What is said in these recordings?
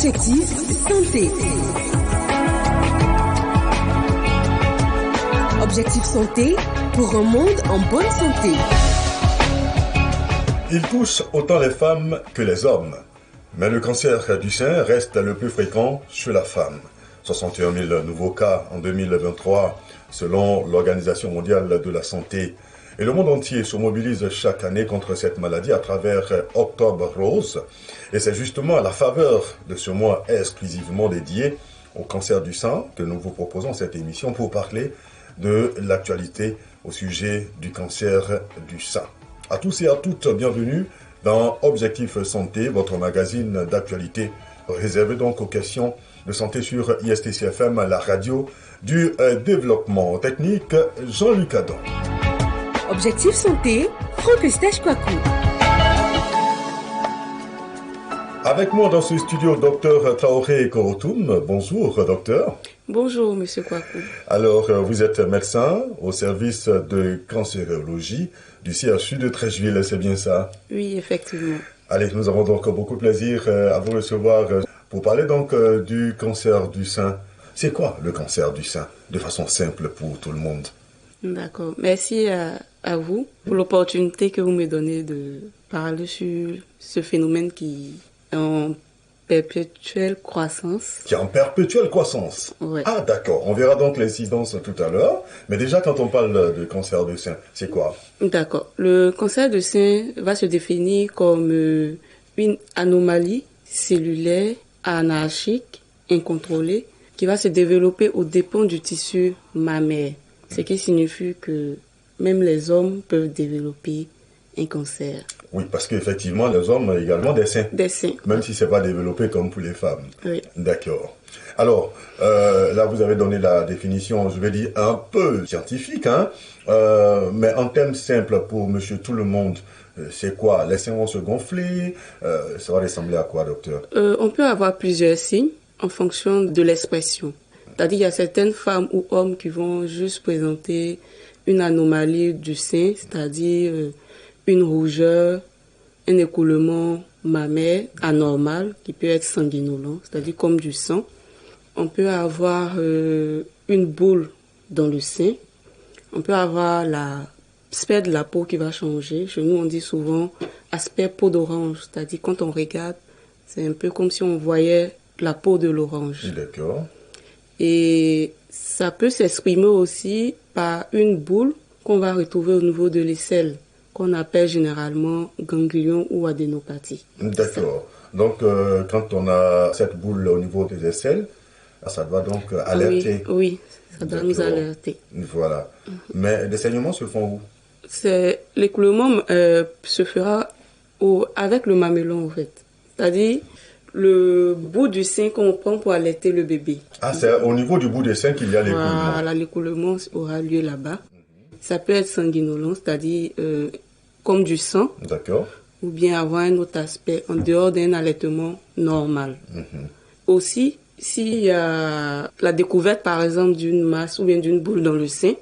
Objectif santé. Objectif santé pour un monde en bonne santé. Il touche autant les femmes que les hommes. Mais le cancer du sein reste le plus fréquent chez la femme. 61 000 nouveaux cas en 2023 selon l'Organisation mondiale de la santé. Et le monde entier se mobilise chaque année contre cette maladie à travers Octobre Rose. Et c'est justement à la faveur de ce mois exclusivement dédié au cancer du sein que nous vous proposons cette émission pour parler de l'actualité au sujet du cancer du sein. À tous et à toutes, bienvenue dans Objectif Santé, votre magazine d'actualité réservé donc aux questions de santé sur ISTC-FM, la radio du développement technique, Jean-Luc Adam. Objectif santé, Franck Eustache Kouakou. Avec moi dans ce studio, docteur Traoré Korotoum. Bonjour, docteur. Bonjour, monsieur Kouakou. Alors, vous êtes médecin au service de cancérologie du CHU de Treichville, c'est bien ça? Oui, effectivement. Allez, nous avons donc beaucoup de plaisir à vous recevoir pour parler donc du cancer du sein. C'est quoi le cancer du sein, de façon simple pour tout le monde? D'accord. Merci à vous pour l'opportunité que vous me donnez de parler sur ce phénomène qui est en perpétuelle croissance. Qui est en perpétuelle croissance? Oui. Ah, d'accord. On verra donc l'incidence tout à l'heure. Mais déjà, quand on parle de cancer du sein, c'est quoi? D'accord. Le cancer du sein va se définir comme une anomalie cellulaire anarchique, incontrôlée, qui va se développer aux dépens du tissu mammaire. Ce qui signifie que même les hommes peuvent développer un cancer. Oui, parce qu'effectivement, les hommes ont également des seins. Des seins. Même si ce n'est pas développé comme pour les femmes. Oui. D'accord. Alors, là, vous avez donné la définition, je vais dire, un peu scientifique, hein, mais en termes simples pour monsieur tout le monde, c'est quoi? Les seins vont se gonfler? Ça va ressembler à quoi, docteur? On peut avoir plusieurs signes en fonction de l'expression. C'est-à-dire qu'il y a certaines femmes ou hommes qui vont juste présenter une anomalie du sein, c'est-à-dire une rougeur, un écoulement mammaire anormal qui peut être sanguinolent, c'est-à-dire comme du sang. On peut avoir une boule dans le sein. On peut avoir l'aspect de la peau qui va changer. Chez nous, on dit souvent aspect peau d'orange, c'est-à-dire quand on regarde, c'est un peu comme si on voyait la peau de l'orange. D'accord. Et ça peut s'exprimer aussi par une boule qu'on va retrouver au niveau de l'aisselle, qu'on appelle généralement ganglion ou adénopathie. D'accord. Donc, quand on a cette boule au niveau des aisselles, ça doit donc alerter. Oui, ça doit nous alerter. Voilà. Mais les saignements se font où? L'écoulement se fera avec le mamelon, en fait. C'est-à-dire le bout du sein qu'on prend pour allaiter le bébé. Ah, c'est au niveau du bout des seins qu'il y a l'écoulement. Voilà, l'écoulement aura lieu là-bas. Ça peut être sanguinolent, c'est-à-dire comme du sang. D'accord. Ou bien avoir un autre aspect en dehors d'un allaitement normal. Aussi, s'il y a la découverte, par exemple, d'une masse ou bien d'une boule dans le sein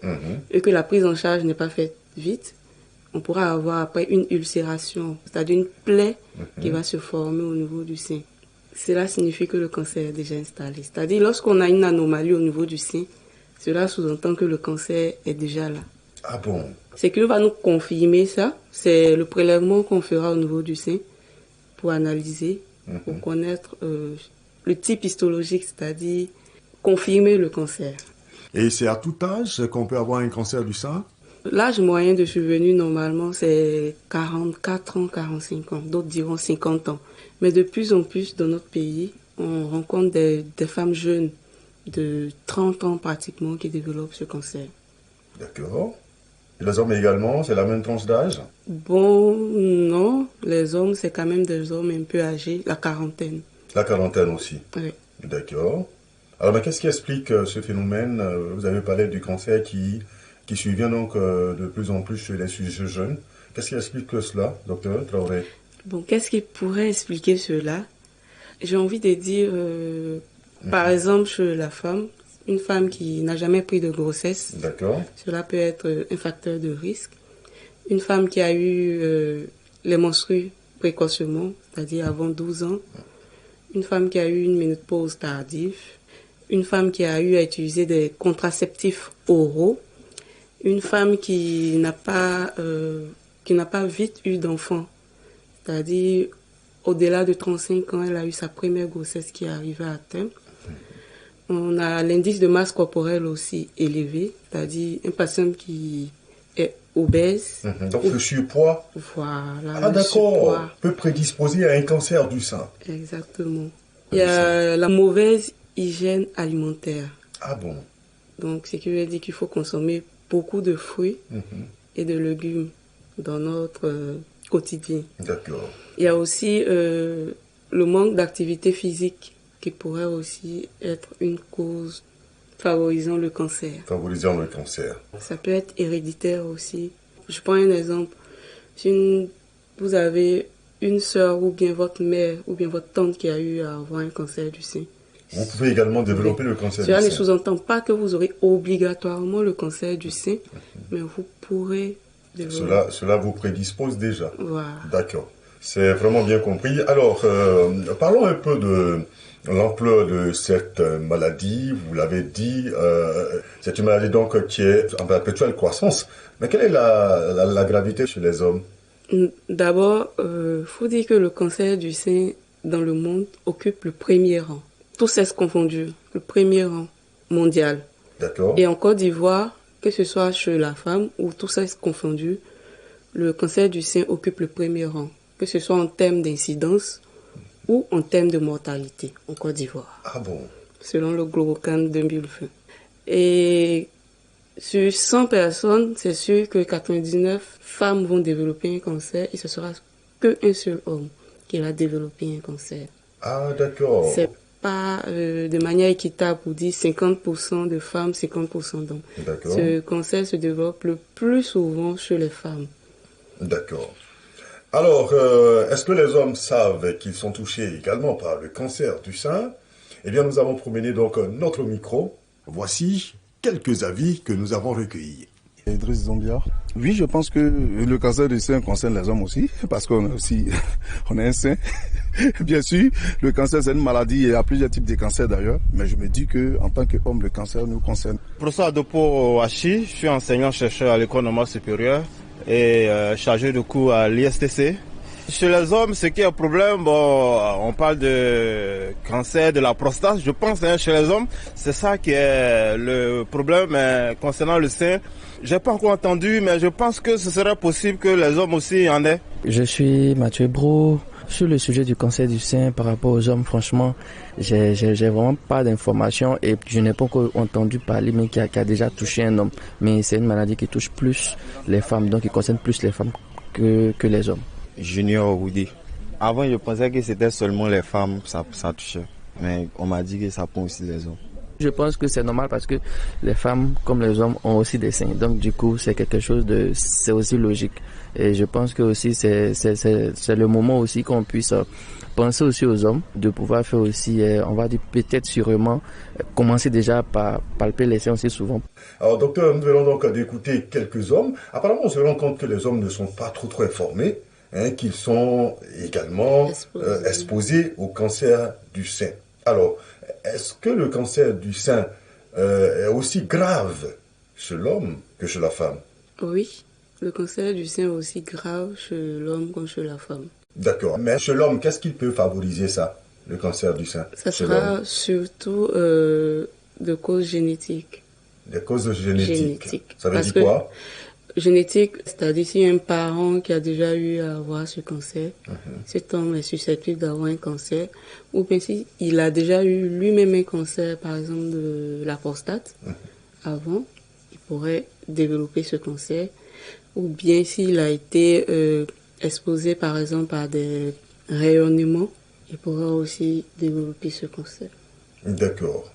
et que la prise en charge n'est pas faite vite, on pourra avoir après une ulcération, c'est-à-dire une plaie qui va se former au niveau du sein. Cela signifie que le cancer est déjà installé. C'est-à-dire lorsqu'on a une anomalie au niveau du sein, cela sous-entend que le cancer est déjà là. Ah bon? Ce qui va nous confirmer ça, c'est le prélèvement qu'on fera au niveau du sein pour analyser, pour connaître le type histologique, c'est-à-dire confirmer le cancer. Et c'est à tout âge qu'on peut avoir un cancer du sein? L'âge moyen de survenue, normalement, c'est 44 ans, 45 ans. D'autres diront 50 ans. Mais de plus en plus, dans notre pays, on rencontre des femmes jeunes de 30 ans pratiquement qui développent ce cancer. D'accord. Et les hommes également, c'est la même tranche d'âge? Bon, non. Les hommes, c'est quand même des hommes un peu âgés, la quarantaine. La quarantaine aussi? Oui. D'accord. Alors, mais qu'est-ce qui explique ce phénomène? Vous avez parlé du cancer qui survient donc de plus en plus chez les sujets jeunes. Qu'est-ce qui explique cela, docteur Traoré? Bon, qu'est-ce qui pourrait expliquer cela? J'ai envie de dire, par exemple, chez la femme, une femme qui n'a jamais pris de grossesse, d'accord, cela peut être un facteur de risque. Une femme qui a eu les menstrues précocement, c'est-à-dire avant 12 ans, une femme qui a eu une ménopause tardive, une femme qui a eu à utiliser des contraceptifs oraux, une femme qui n'a pas vite eu d'enfant, c'est-à-dire au-delà de 35 ans, elle a eu sa première grossesse qui est arrivée à terme. On a l'indice de masse corporelle aussi élevé, c'est-à-dire une personne qui est obèse. Donc le surpoids. Voilà. Ah d'accord, peut prédisposer à un cancer du sein. Exactement. Il y a la mauvaise hygiène alimentaire. Ah bon. Donc, ce qui veut dire qu'il faut consommer beaucoup de fruits et de légumes dans notre quotidien. D'accord. Il y a aussi le manque d'activité physique qui pourrait aussi être une cause favorisant le cancer. Favorisant le cancer. Ça peut être héréditaire aussi. Je prends un exemple. Si vous avez une sœur ou bien votre mère ou bien votre tante qui a eu à avoir un cancer du sein, vous pouvez également développer le cancer du sein. Cela ne sous-entend pas que vous aurez obligatoirement le cancer du sein, mais vous pourrez développer. Cela vous prédispose déjà. Voilà. D'accord. C'est vraiment bien compris. Alors, parlons un peu de l'ampleur de cette maladie. Vous l'avez dit, c'est une maladie donc qui est en perpétuelle croissance. Mais quelle est la gravité chez les hommes? D'abord, faut dire que le cancer du sein dans le monde occupe le premier rang. Tous sexe confondus, le premier rang mondial. D'accord. Et en Côte d'Ivoire, que ce soit chez la femme ou tous sexe confondus, le cancer du sein occupe le premier rang, que ce soit en termes d'incidence ou en termes de mortalité en Côte d'Ivoire. Ah bon? Selon le Globocan 2020. Et sur 100 personnes, c'est sûr que 99 femmes vont développer un cancer et ce sera qu'un seul homme qui va développer un cancer. Ah d'accord. C'est pas de manière équitable pour dire 50% de femmes, 50% d'hommes. D'accord. Ce cancer se développe le plus souvent chez les femmes. D'accord. Alors, est-ce que les hommes savent qu'ils sont touchés également par le cancer du sein? Eh bien, nous avons promené donc notre micro. Voici quelques avis que nous avons recueillis. Idriss Zombia. Oui, je pense que le cancer du sein concerne les hommes aussi, parce qu'on a aussi, on a un sein. Bien sûr, le cancer c'est une maladie, il y a plusieurs types de cancers d'ailleurs, mais je me dis que en tant qu'homme, le cancer nous concerne. Professeur Adopo Hachi, je suis enseignant-chercheur à l'école normale supérieure et chargé de cours à l'ISTC. Chez les hommes, ce qui est un problème, on parle de cancer de la prostate, je pense chez les hommes, c'est ça qui est le problème concernant le sein. J'ai pas encore entendu, mais je pense que ce serait possible que les hommes aussi en aient. Je suis Mathieu Bro. Sur le sujet du cancer du sein par rapport aux hommes, franchement, j'ai vraiment pas d'informations et je n'ai pas encore entendu parler, mais qui a déjà touché un homme. Mais c'est une maladie qui touche plus les femmes, donc qui concerne plus les femmes que les hommes. Junior Woody. Avant, je pensais que c'était seulement les femmes ça touchait, mais on m'a dit que ça prend aussi les hommes. Je pense que c'est normal parce que les femmes, comme les hommes, ont aussi des seins. Donc, du coup, c'est quelque chose c'est aussi logique. Et je pense que aussi, c'est le moment aussi qu'on puisse penser aussi aux hommes, de pouvoir faire aussi, on va dire peut-être sûrement, commencer déjà par palper les seins aussi souvent. Alors, docteur, nous venons donc d'écouter quelques hommes. Apparemment, on se rend compte que les hommes ne sont pas trop informés, qu'ils sont également exposés au cancer du sein. Alors, est-ce que le cancer du sein est aussi grave chez l'homme que chez la femme? Oui, le cancer du sein est aussi grave chez l'homme comme chez la femme. D'accord, mais chez l'homme, qu'est-ce qui peut favoriser ça, le cancer du sein? Ça sera surtout de causes génétiques. Des causes génétiques. Ça veut dire quoi? Génétique, c'est-à-dire si un parent qui a déjà eu à avoir ce cancer, cet homme est susceptible d'avoir un cancer, ou bien s'il a déjà eu lui-même un cancer, par exemple de la prostate, avant, il pourrait développer ce cancer, ou bien s'il a été exposé par exemple à des rayonnements, il pourrait aussi développer ce cancer. D'accord.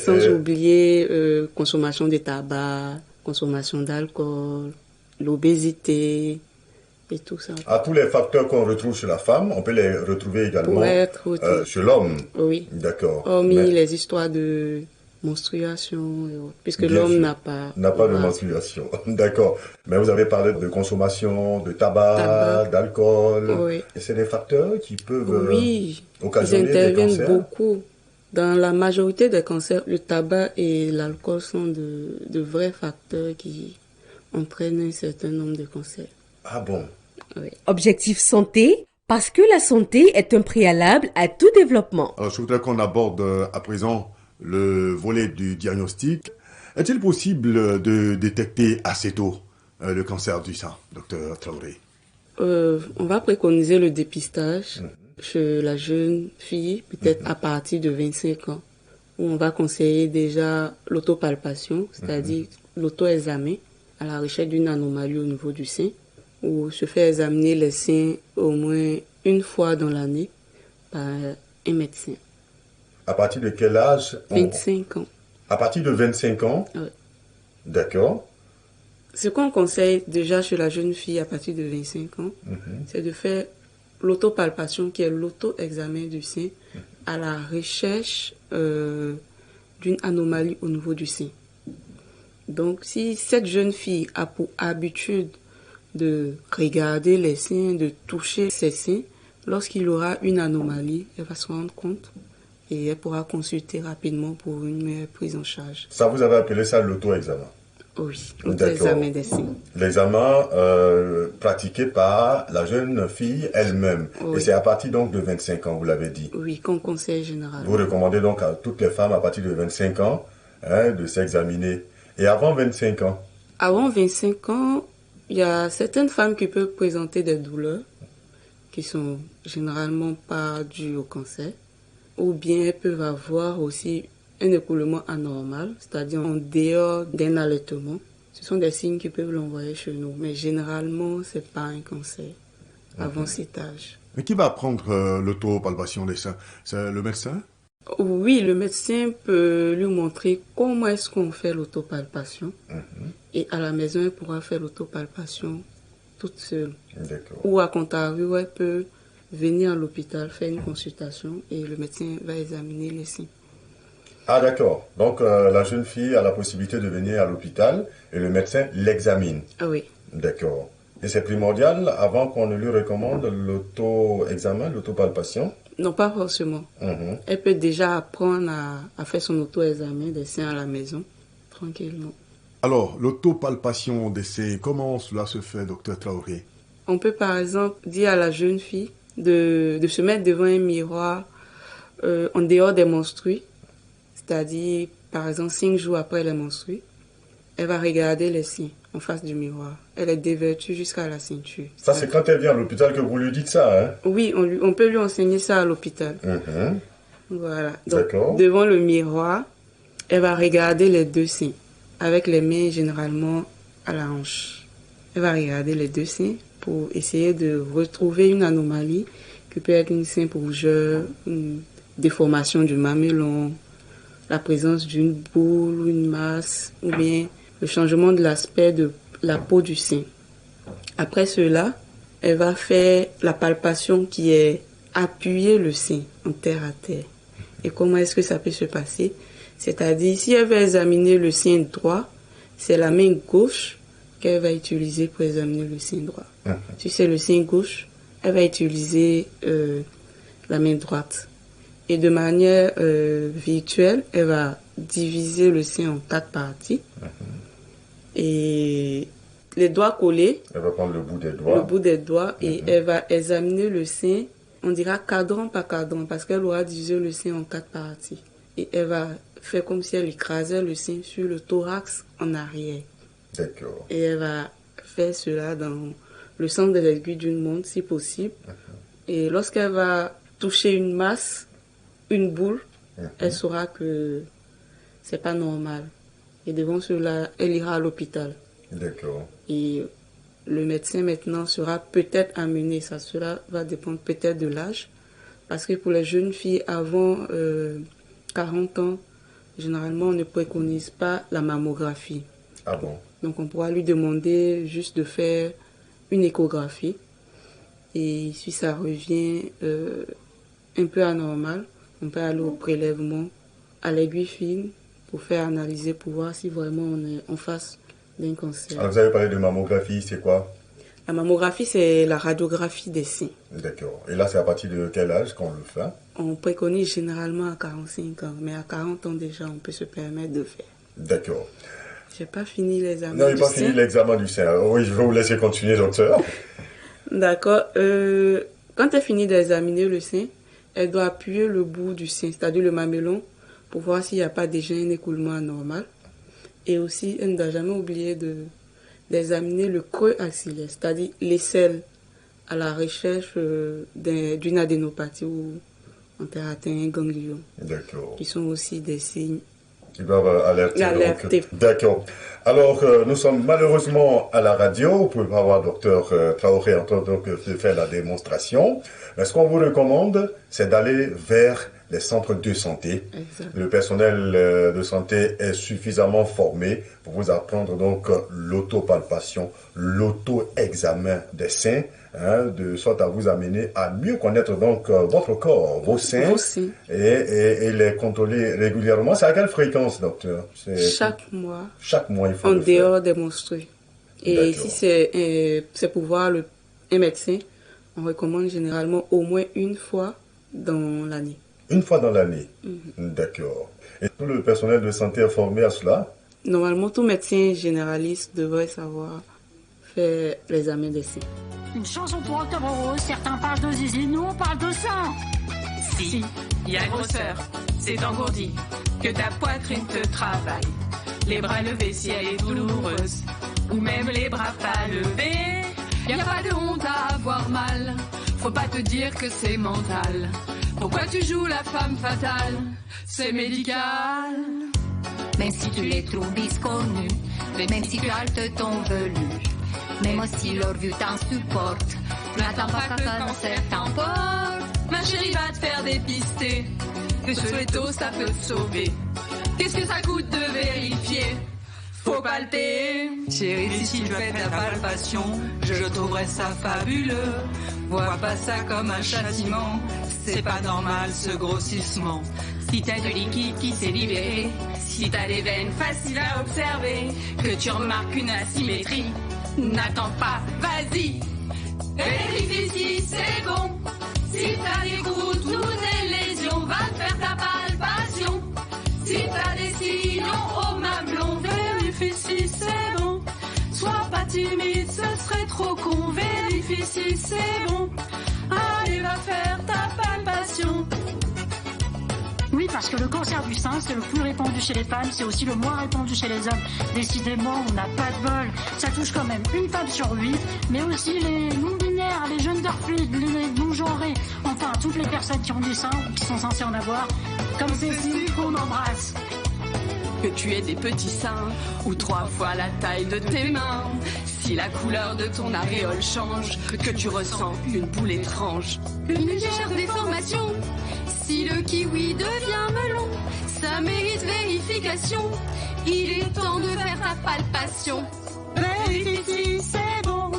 Sans oublier consommation de tabac, consommation d'alcool, l'obésité et tout ça. Tous les facteurs qu'on retrouve chez la femme, on peut les retrouver également chez l'homme. Oui. D'accord. Hormis les histoires de menstruation et autres, puisque Bien l'homme sûr. n'a pas... N'a pas de voilà, menstruation. D'accord. Mais vous avez parlé de consommation de tabac, tabac. d'alcool. Oui. Et c'est des facteurs qui peuvent Oui, ils occasionner des interviennent cancers. beaucoup. Dans la majorité des cancers, le tabac et l'alcool sont de vrais facteurs qui entraînent un certain nombre de cancers. Ah bon? Oui. Objectif santé, parce que la santé est un préalable à tout développement. Alors, je voudrais qu'on aborde à présent le volet du diagnostic. Est-il possible de détecter assez tôt le cancer du sein, docteur Traoré? On va préconiser le dépistage chez la jeune fille, peut-être à partir de 25 ans, où on va conseiller déjà l'autopalpation, c'est-à-dire l'auto-examen à la recherche d'une anomalie au niveau du sein, ou se faire examiner les seins au moins une fois dans l'année par un médecin. À partir de quel âge 25 ans. À partir de 25 ans? Oui. D'accord. Ce qu'on conseille déjà chez la jeune fille à partir de 25 ans, c'est de faire l'autopalpation, qui est l'auto-examen du sein, à la recherche d'une anomalie au niveau du sein. Donc, si cette jeune fille a pour habitude de regarder les seins, de toucher ses seins, lorsqu'il aura une anomalie, elle va se rendre compte et elle pourra consulter rapidement pour une meilleure prise en charge. Ça, vous avez appelé ça l'auto-examen? Oui, l'auto-examen des seins. L'examen pratiqué par la jeune fille elle-même. Oui. Et c'est à partir donc de 25 ans, vous l'avez dit. Oui, comme conseil général. Vous recommandez donc à toutes les femmes à partir de 25 ans de s'examiner. Et avant 25 ans? Avant 25 ans, il y a certaines femmes qui peuvent présenter des douleurs qui sont généralement pas dues au cancer, ou bien elles peuvent avoir aussi un écoulement anormal, c'est-à-dire en dehors d'un allaitement. Ce sont des signes qui peuvent l'envoyer chez nous, mais généralement, c'est pas un cancer avant cet âge. Mais qui va prendre l'autopalpation des seins? C'est le médecin? Oui, le médecin peut lui montrer comment est-ce qu'on fait l'autopalpation. Et à la maison, elle pourra faire l'autopalpation toute seule. D'accord. Ou à contrario, elle peut venir à l'hôpital, faire une consultation et le médecin va examiner les seins. Ah d'accord. Donc la jeune fille a la possibilité de venir à l'hôpital et le médecin l'examine. Ah oui. D'accord. Et c'est primordial avant qu'on ne lui recommande l'auto-examen, l'autopalpation? Non, pas forcément. Elle peut déjà apprendre à faire son auto-examen des seins à la maison, tranquillement. Alors, l'autopalpation des seins, comment cela se fait, docteur Traoré? On peut par exemple dire à la jeune fille de se mettre devant un miroir en dehors des menstrues, c'est-à-dire par exemple 5 jours après les menstrues. Elle va regarder les seins en face du miroir. Elle est dévêtue jusqu'à la ceinture. Ça, c'est quand elle vient à l'hôpital que vous lui dites ça, hein? Oui, on peut lui enseigner ça à l'hôpital. Voilà. Donc, D'accord. devant le miroir, elle va regarder les deux seins, avec les mains généralement à la hanche. Elle va regarder les deux seins pour essayer de retrouver une anomalie qui peut être une simple rougeur, une déformation du mamelon, la présence d'une boule ou une masse, ou bien le changement de l'aspect de la peau du sein. Après cela, elle va faire la palpation qui est appuyer le sein en terre à terre. Et comment est-ce que ça peut se passer? C'est-à-dire, si elle veut examiner le sein droit, c'est la main gauche qu'elle va utiliser pour examiner le sein droit. Si c'est le sein gauche, elle va utiliser la main droite. Et de manière virtuelle, elle va diviser le sein en 4 parties. Et les doigts collés. Elle va prendre le bout des doigts. Le bout des doigts et elle va examiner le sein, on dira cadran par cadran, parce qu'elle aura divisé le sein en 4 parties. Et elle va faire comme si elle écrasait le sein sur le thorax en arrière. D'accord. Et elle va faire cela dans le centre de l'aiguille d'une montre, si possible. Et lorsqu'elle va toucher une masse, une boule, elle saura que c'est pas normal. Et devant cela, elle ira à l'hôpital. D'accord. Et le médecin maintenant sera peut-être amené, cela va dépendre peut-être de l'âge, parce que pour les jeunes filles avant 40 ans, généralement on ne préconise pas la mammographie. Ah bon? Donc on pourra lui demander juste de faire une échographie. Et si ça revient un peu anormal, on peut aller au prélèvement à l'aiguille fine pour faire analyser, pour voir si vraiment on est en face d'un cancer. Alors, vous avez parlé de mammographie, c'est quoi? La mammographie, c'est la radiographie des seins. D'accord. Et là, c'est à partir de quel âge qu'on le fait? On préconise généralement à 45 ans, mais à 40 ans déjà, on peut se permettre de faire. D'accord. J'ai pas fini l'examen du Non, sein. il n'a pas fini l'examen du sein. Oui, je vais vous laisser continuer, docteur. D'accord. Quand elle finit d'examiner le sein, elle doit appuyer le bout du sein, c'est-à-dire le mamelon, pour voir s'il n'y a pas déjà un écoulement anormal. Et aussi, elle ne doit jamais oublier d'examiner le creux axillaire, c'est-à-dire l'aisselle, à la recherche d'une adénopathie ou on a atteint un ganglion. D'accord. Qui sont aussi des signes qui doivent alerter. D'accord. Alors, nous sommes malheureusement à la radio. Vous pouvez pas voir docteur Traoré en train de faire la démonstration. Mais ce qu'on vous recommande, c'est d'aller vers les centres de santé. Exact. Le personnel de santé est suffisamment formé pour vous apprendre donc l'autopalpation, l'auto-examen des seins, de sorte à vous amener à mieux connaître donc votre corps, vos seins, et les contrôler régulièrement. C'est à quelle fréquence, docteur? Chaque mois. Chaque mois, il faut en le dehors faire. des menstrues. Et si c'est pour voir un médecin, on recommande généralement au moins une fois dans l'année. Une fois dans l'année. D'accord. Et tout le personnel de santé est formé à cela? Normalement, tout médecin généraliste devrait savoir faire l'examen des seins. Une chanson pour Octobre Rose, certains parlent de zizi, nous on parle de sein. Si, il y a grosseur, c'est engourdi, que ta poitrine te travaille. Les bras levés si elle est douloureuse, ou même les bras pas levés. Y a pas de honte à avoir mal, faut pas te dire que c'est mental. Pourquoi tu joues la femme fatale? C'est médical. Même si tu les trouves biscornus, même si tu haltes ton velu, même si leur vue t'insupporte, n'attends pas que le cancer t'emporte. Ma chérie va te faire dépister, que ce souhaito ça peut te sauver. Qu'est-ce que ça coûte de vérifier? Faut palper. Chérie, si tu fais ta palpation, je trouverais ça fabuleux. Vois pas ça comme un châtiment, c'est pas normal ce grossissement. Si t'as du liquide qui s'est libéré, si t'as des veines faciles à observer, que tu remarques une asymétrie, n'attends pas, vas-y. Vérifie si c'est bon, si t'as des gouttes ou des lésions, va te faire ta palpation. Si t'as des sillons au mamelon, vérifie si c'est bon. Sois pas timide, ce serait trop con, vérifie si c'est bon. Allez, va faire ta palpation. Oui, parce que le cancer du sein, c'est le plus répandu chez les femmes, c'est aussi le moins répandu chez les hommes. Décidément, on n'a pas de bol. Ça touche quand même une femme sur 8, mais aussi les non-binaires, les gender fluides, les non-genrés. Enfin, toutes les personnes qui ont des seins ou qui sont censées en avoir, comme Cécile qu'on embrasse. Que tu aies des petits seins ou 3 fois la taille de tes mains. Si la couleur de ton aréole change, que tu ressens une boule étrange. Une légère déformation. Si le kiwi devient melon, ça mérite vérification. Il est temps de faire ta palpation. Vérifie si c'est bon.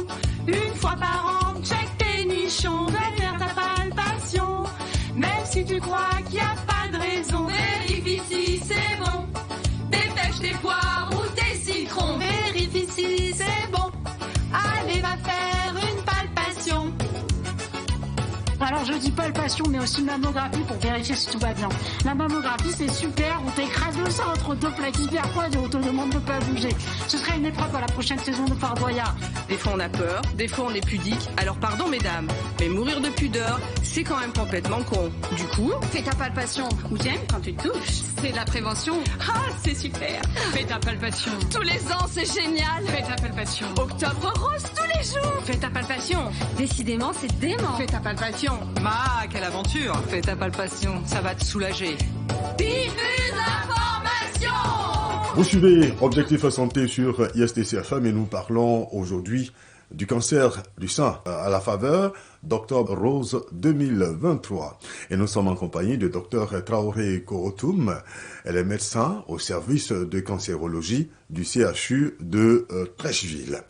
Une fois par an, check tes nichons. Va faire ta palpation. Même si tu crois qu'il n'y a pas de raison, vérifie si c'est bon. Dépêche tes poires ou tes citrons, vérifie si c'est bon. Allez, va faire une palpation. Alors je dis palpation mais aussi mammographie pour vérifier si tout va bien. La mammographie c'est super, on t'écrase le sein entre deux plaques hyper froides et on te demande de ne pas bouger. Ce serait une épreuve à la prochaine saison de Fort Boyard. Des fois on a peur, des fois on est pudique. Alors pardon mesdames, mais mourir de pudeur, c'est quand même complètement con. Du coup, Fais ta palpation. ou t'aimes quand tu te touches. C'est de la prévention. Ah, c'est super. Fais ta palpation. Tous les ans, c'est génial. Fais ta palpation. Octobre rose tous les jours. Fais ta palpation. Décidément, c'est dément. Fais ta palpation. Ma, quelle aventure. Fais ta palpation, ça va te soulager. Diffuse l'information. Vous suivez Objectif Santé sur ISTC-FM et nous parlons aujourd'hui du cancer du sein à la faveur d'Octobre Rose 2023. Et nous sommes en compagnie de Dr Traoré Korotoum. Elle est médecin au service de cancérologie du CHU de Trècheville.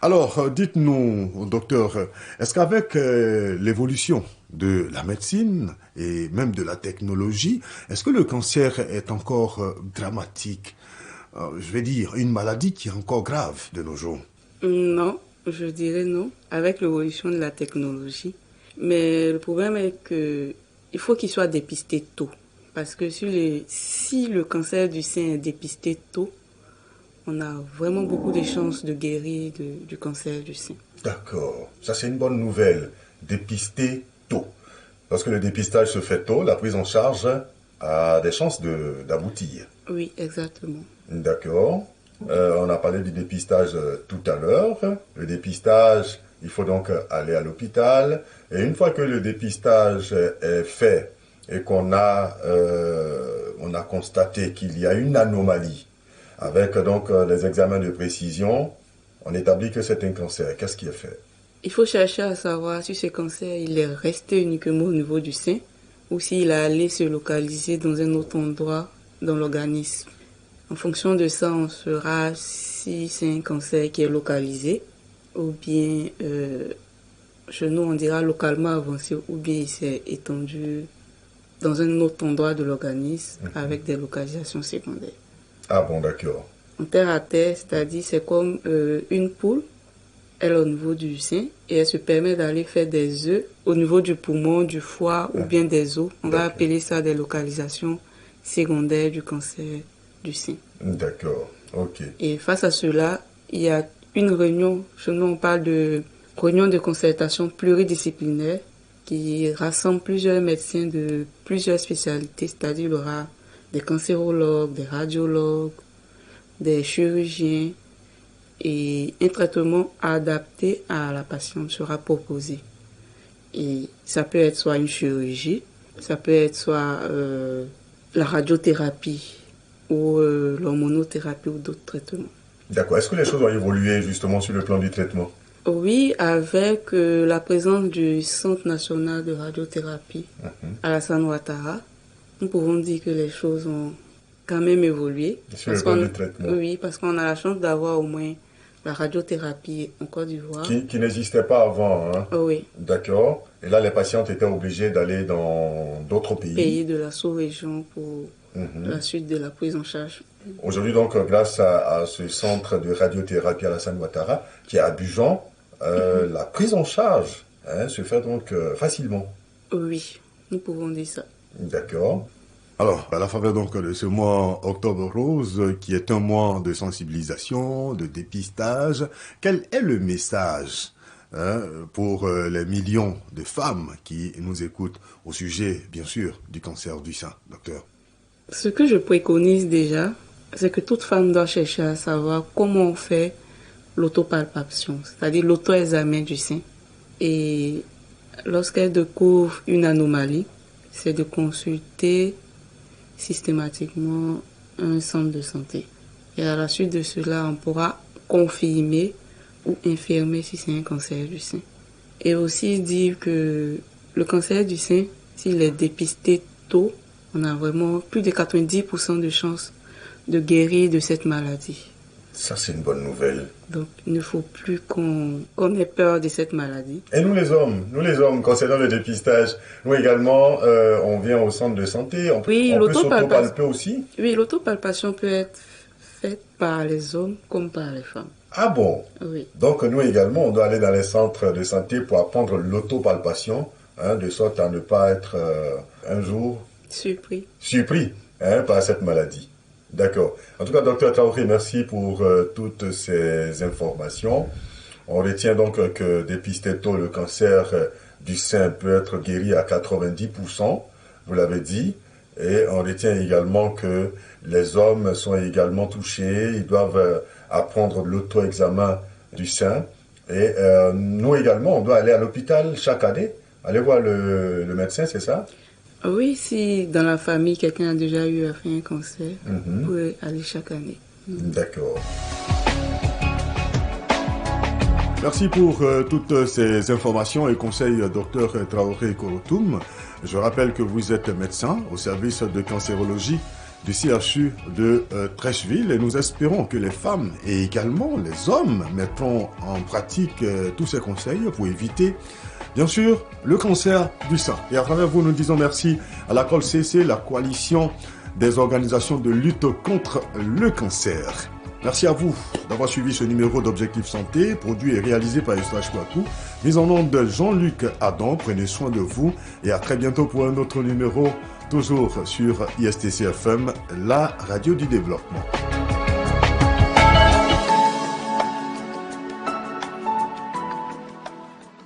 Alors, dites-nous, docteur, est-ce qu'avec l'évolution de la médecine et même de la technologie, est-ce que le cancer est encore dramatique? Je vais dire, une maladie qui est encore grave de nos jours. Non, je dirais non, avec l'évolution de la technologie. Mais le problème est qu'il faut qu'il soit dépisté tôt. Parce que si le cancer du sein est dépisté tôt, on a vraiment beaucoup de chances de guérir du cancer du sein. D'accord, ça c'est une bonne nouvelle, dépister tôt. Lorsque le dépistage se fait tôt, la prise en charge a des chances d'aboutir. Oui, exactement. D'accord. On a parlé du dépistage tout à l'heure. Le dépistage, il faut donc aller à l'hôpital. Et une fois que le dépistage est fait et qu'on a constaté qu'il y a une anomalie, avec donc les examens de précision, on établit que c'est un cancer. Qu'est-ce qui est fait? Il faut chercher à savoir si ce cancer il est resté uniquement au niveau du sein ou s'il a allé se localiser dans un autre endroit dans l'organisme. En fonction de ça, on saura si c'est un cancer qui est localisé ou bien, chez nous on dira localement avancé, ou bien il s'est étendu dans un autre endroit de l'organisme avec des localisations secondaires. Ah bon, d'accord. En terre à terre, c'est-à-dire c'est comme une poule, elle est au niveau du sein et elle se permet d'aller faire des œufs au niveau du poumon, du foie ou bien des os. On va appeler ça des localisations secondaires du cancer du sein. D'accord, ok. Et face à cela, il y a une réunion, chez nous on parle de réunion de concertation pluridisciplinaire qui rassemble plusieurs médecins de plusieurs spécialités, c'est-à-dire il y aura des cancérologues, des radiologues, des chirurgiens, et un traitement adapté à la patiente sera proposé. Et ça peut être soit une chirurgie, ça peut être soit la radiothérapie ou l'hormonothérapie ou d'autres traitements. D'accord. Est-ce que les choses ont évolué justement sur le plan du traitement? Oui, avec la présence du Centre national de radiothérapie Alassane Ouattara, nous pouvons dire que les choses ont quand même évolué. Sur le plan du traitement? Oui, parce qu'on a la chance d'avoir au moins la radiothérapie en Côte d'Ivoire. Qui n'existait pas avant, hein? Oui. D'accord. Et là, les patientes étaient obligées d'aller dans d'autres pays. Pays de la sous-région pour la suite de la prise en charge. Aujourd'hui, donc, grâce à ce centre de radiothérapie Alassane Ouattara, qui est à Abidjan, la prise en charge se fait donc facilement. Oui, nous pouvons dire ça. D'accord. Alors, à la faveur donc de ce mois Octobre Rose, qui est un mois de sensibilisation, de dépistage, quel est le message pour les millions de femmes qui nous écoutent au sujet, bien sûr, du cancer du sein, docteur? Ce que je préconise déjà, c'est que toute femme doit chercher à savoir comment on fait l'autopalpation, c'est-à-dire l'auto-examen du sein. Et lorsqu'elle découvre une anomalie, c'est de consulter systématiquement un centre de santé. Et à la suite de cela, on pourra confirmer ou infirmer si c'est un cancer du sein. Et aussi dire que le cancer du sein, s'il est dépisté tôt, on a vraiment plus de 90% de chances de guérir de cette maladie. Ça, c'est une bonne nouvelle. Donc, il ne faut plus qu'on ait peur de cette maladie. Et nous les hommes, concernant le dépistage, nous également, on vient au centre de santé, on peut s'autopalper aussi. Oui, l'autopalpation peut être faite par les hommes comme par les femmes. Ah bon? Oui. Donc, nous également, on doit aller dans les centres de santé pour apprendre l'autopalpation, de sorte à ne pas être un jour surpris par cette maladie. D'accord. En tout cas, docteur Traoré, merci pour toutes ces informations. On retient donc que dépister tôt le cancer du sein peut être guéri à 90%, vous l'avez dit. Et on retient également que les hommes sont également touchés, ils doivent apprendre l'auto-examen du sein. Et nous également, on doit aller à l'hôpital chaque année, aller voir le médecin, c'est ça? Oui, si dans la famille, quelqu'un a déjà eu à faire un cancer, vous pouvez aller chaque année. D'accord. Merci pour toutes ces informations et conseils, docteur Traoré Korotoum. Je rappelle que vous êtes médecin au service de cancérologie du CHU de Treichville et nous espérons que les femmes et également les hommes mettront en pratique tous ces conseils pour éviter bien sûr, le cancer du sein. Et à travers vous, nous disons merci à la COL-CC, la coalition des organisations de lutte contre le cancer. Merci à vous d'avoir suivi ce numéro d'Objectif Santé, produit et réalisé par Eustache Kouakou. Mise en onde de Jean-Luc Adam. Prenez soin de vous et à très bientôt pour un autre numéro, toujours sur ISTC FM, la radio du développement.